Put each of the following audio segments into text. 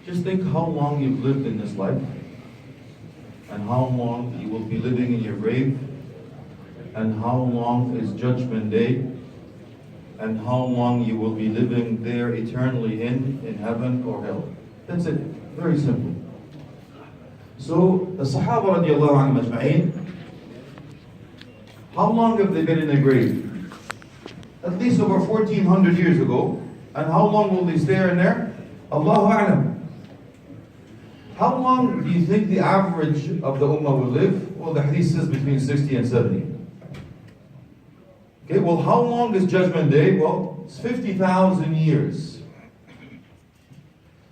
Just think how long you've lived in this life, and how long you will be living in your grave, and how long is Judgment Day, and how long you will be living there eternally in heaven or hell. That's it. Very simple. So the Sahaba radiallahu anhum ajma'in, how long have they been in the grave? At least over 1400 years ago. And how long will they stay in there? Allahu a'lam. How long do you think the average of the ummah will live? Well, the hadith says between 60 and 70. Okay, well, how long is Judgment Day? Well, it's 50,000 years.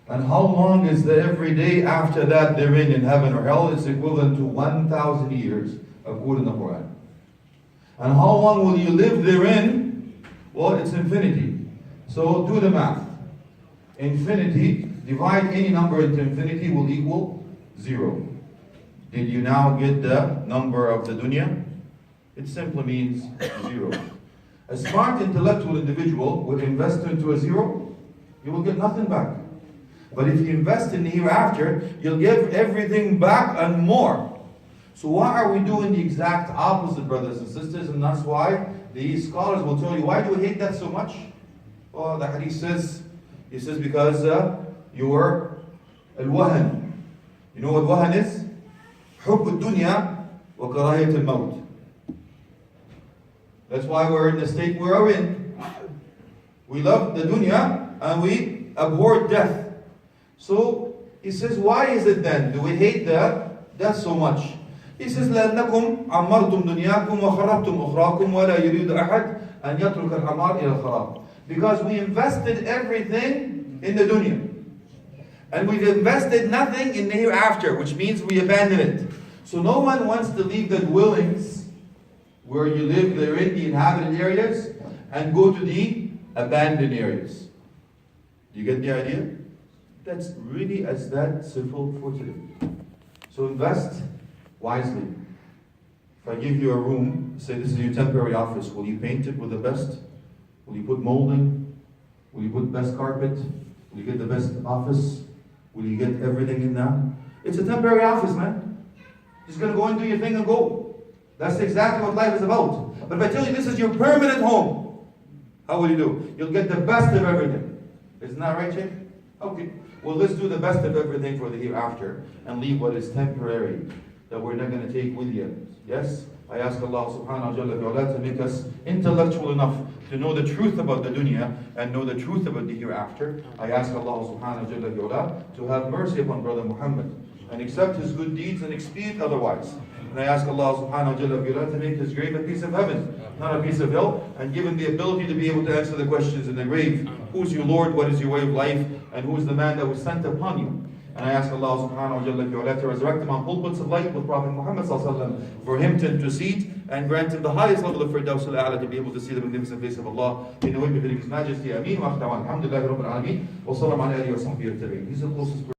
And how long is the every day after that they're in heaven or hell? It's equivalent to 1,000 years, according to the Quran. And how long will you live therein? Well, it's infinity. So do the math. Infinity, divide any number into infinity will equal 0. Did you now get the number of the dunya? It simply means 0. A smart intellectual individual will invest into a 0, you will get nothing back. But if you invest in the hereafter, you'll give everything back and more. So why are we doing the exact opposite, brothers and sisters? And that's why these scholars will tell you, why do we hate that so much? Well, the hadith says, he says because you're al-wahan. You know what wahan is? حب الدنيا وكراهية الموت. That's why we're in the state we are in. We love the dunya and we abhor death. So he says, why is it then? Do we hate death so much? He says, لأنكم عمرتم دنياكم وخربتم أخراكم ولا يريد أحد أن يترك العمار إلى الخراب. Because we invested everything in the dunya. And we've invested nothing in the hereafter, which means we abandon it. So no one wants to leave the dwellings where you live, they're in the inhabited areas, and go to the abandoned areas. Do you get the idea? That's really as that simple for today. So invest wisely. If I give you a room, say this is your temporary office, will you paint it with the best? Will you put molding? Will you put best carpet? Will you get the best office? Will you get everything in there? It's a temporary office, man. Just gonna go and do your thing and go. That's exactly what life is about. But if I tell you this is your permanent home, how will you do? You'll get the best of everything. Isn't that right, Sheikh? Okay. Well, let's do the best of everything for the hereafter and leave what is temporary that we're not going to take with you. Yes? I ask Allah subhanahu wa ta'ala to make us intellectual enough to know the truth about the dunya and know the truth about the hereafter. I ask Allah subhanahu wa ta'ala to have mercy upon Brother Muhammad and accept his good deeds and expiate otherwise. And I ask Allah subhanahu wa ta'ala to make his grave a piece of heaven, not a piece of hell, and give him the ability to be able to answer the questions in the grave. Who's your Lord? What is your way of life? And who is the man that was sent upon you? And I ask Allah subhanahu wa ta'ala to resurrect him on pulpits of light with Prophet Muhammad sallallahu alaihi wasallam, for him to intercede and grant him the highest level of Firdaus al-A'la to be able to see the magnificent face of Allah in the way befitting His Majesty. Ameen wa akhtawan. Alhamdulillahi Rabbil Alameen. Wa sallam ala alihi wa sahbihi wa tabi'in. He's the closest